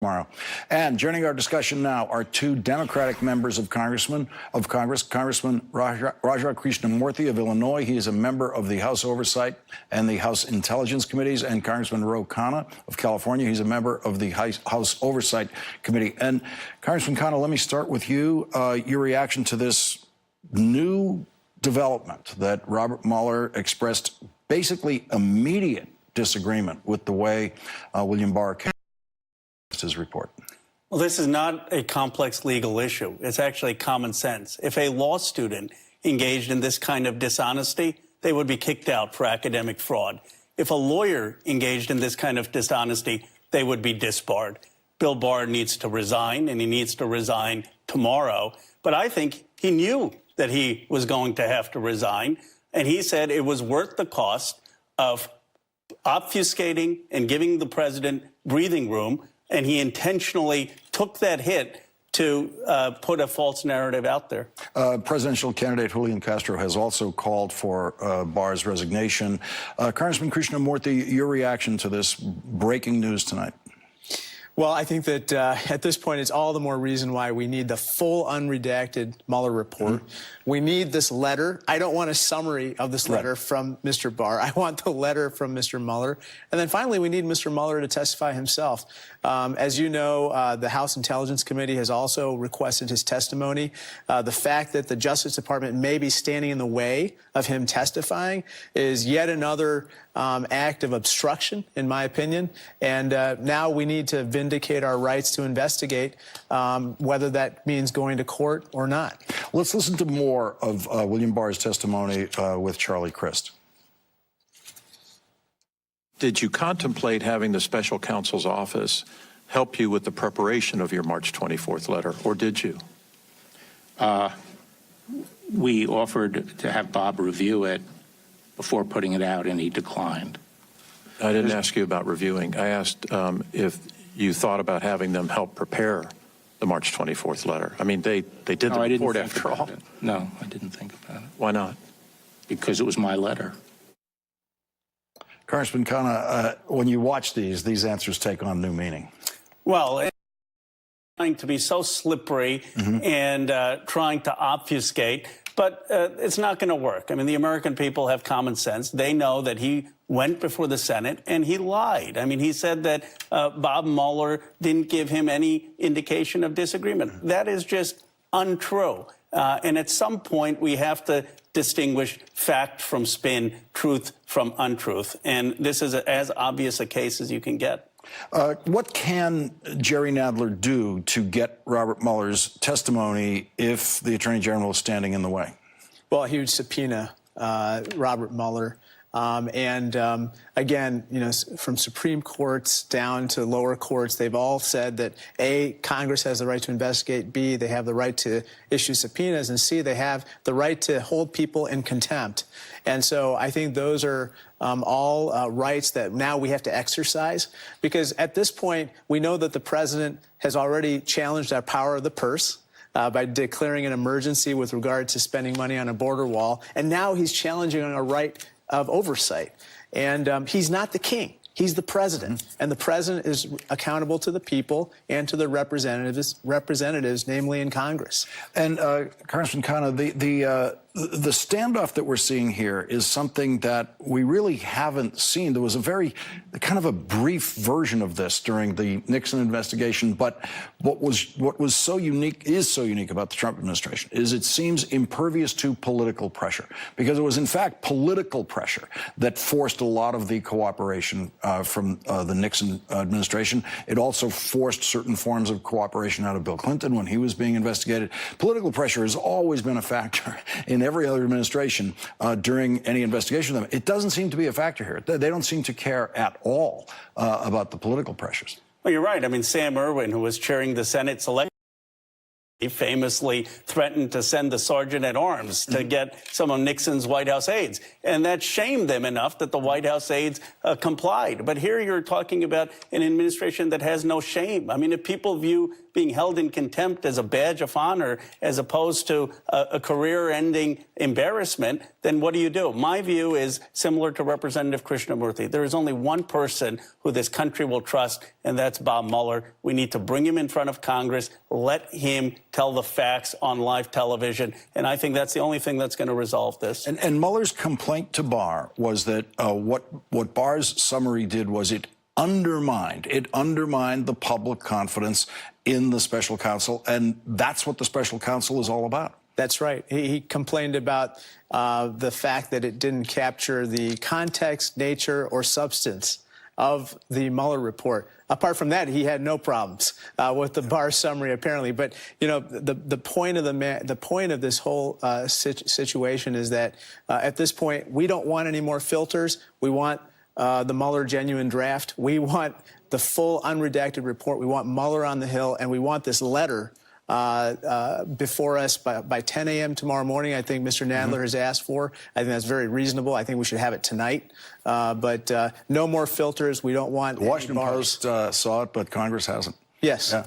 Tomorrow. And joining our discussion now are two Democratic members of Congress, Congressman Raja Krishnamoorthi of Illinois. He is a member of the House Oversight and the House Intelligence Committees, and Congressman Ro Khanna of California. He's a member of the House Oversight Committee. And Congressman Khanna, let me start with you. Your reaction to this new development that Robert Mueller expressed basically immediate disagreement with the way William Barr his report. Well, this is not a complex legal issue. It's actually common sense. If a law student engaged in this kind of dishonesty, they would be kicked out for academic fraud. If a lawyer engaged in this kind of dishonesty, they would be disbarred. Bill Barr needs to resign, and he needs to resign tomorrow. But I think he knew that he was going to have to resign, and he said it was worth the cost of obfuscating and giving the president breathing room, and he intentionally took that hit to put a false narrative out there. Presidential candidate Julian Castro has also called for Barr's resignation. Congressman Krishnamoorthi, your reaction to this breaking news tonight? Well, I think that at this point, it's all the more reason why we need the full unredacted Mueller report. We need this letter. I don't want a summary of this letter from Mr. Barr. I want the letter from Mr. Mueller. And then finally, we need Mr. Mueller to testify himself. As you know, the House Intelligence Committee has also requested his testimony. The fact that the Justice Department may be standing in the way of him testifying is yet another act of obstruction, in my opinion. And now we need to vindicate our rights to investigate, whether that means going to court or not. Let's listen to more of William Barr's testimony with Charlie Crist. Did you contemplate having the special counsel's office help you with the preparation of your March 24th letter, or did you? We offered to have Bob review it before putting it out, and he declined. I didn't ask you about reviewing. I asked if you thought about having them help prepare the March 24th letter. I mean, they did the report after all. No, I didn't think about it. Why not? Because it was my letter. Congressman Khanna, when you watch these answers take on new meaning. Well, it's trying to be so slippery and trying to obfuscate, but it's not going to work. I mean, the American people have common sense. They know that he went before the Senate and he lied. I mean, he said that Bob Mueller didn't give him any indication of disagreement. That is just untrue. And at some point, we have to distinguish fact from spin, truth from untruth. And this is as obvious a case as you can get. What can Jerry Nadler do to get Robert Mueller's testimony if the Attorney General is standing in the way? Well, he would subpoena Robert Mueller. Again, you know, from Supreme Courts down to lower courts, they've all said that A, Congress has the right to investigate, B, they have the right to issue subpoenas, and C, they have the right to hold people in contempt. And so I think those are all rights that now we have to exercise, because at this point, we know that the president has already challenged our power of the purse by declaring an emergency with regard to spending money on a border wall, and now he's challenging our right of oversight. And he's not the king. He's the president. And the president is accountable to the people and to the representatives, namely in Congress. And Congressman Khanna, the standoff that we're seeing here is something that we really haven't seen. There was a very kind of a brief version of this during the Nixon investigation, but what was so unique about the Trump administration is it seems impervious to political pressure, because it was in fact political pressure that forced a lot of the cooperation from the Nixon administration. It also forced certain forms of cooperation out of Bill Clinton when he was being investigated. Political pressure has always been a factor in every other administration during any investigation of them. It doesn't seem to be a factor here. They don't seem to care at all about the political pressures. Well, you're right. I mean, Sam Erwin, who was chairing the Senate Select, he famously threatened to send the sergeant at arms to get some of Nixon's White House aides. And that shamed them enough that the White House aides complied. But here you're talking about an administration that has no shame. I mean, if people view being held in contempt as a badge of honor as opposed to a career-ending embarrassment, then what do? My view is similar to Representative Krishnamoorthi. There is only one person who this country will trust, and that's Bob Mueller. We need to bring him in front of Congress, let him tell the facts on live television, and I think that's the only thing that's going to resolve this. And Mueller's complaint to Barr was that what Barr's summary did was it undermined the public confidence in the special counsel, and that's what the special counsel is all about. That's right. He complained about the fact that it didn't capture the context, nature, or substance of the Mueller report. Apart from that, he had no problems with the Barr summary, apparently. But you know, the point of this whole situation is that at this point, we don't want any more filters. We want the Mueller genuine draft. We want the full unredacted report. We want Mueller on the Hill, and we want this letter before us by 10 a.m. tomorrow morning. I think Mr. Nadler has asked for. I think that's very reasonable. I think we should have it tonight. But no more filters. We don't want. The Washington Post saw it, but Congress hasn't. Yes. Yeah.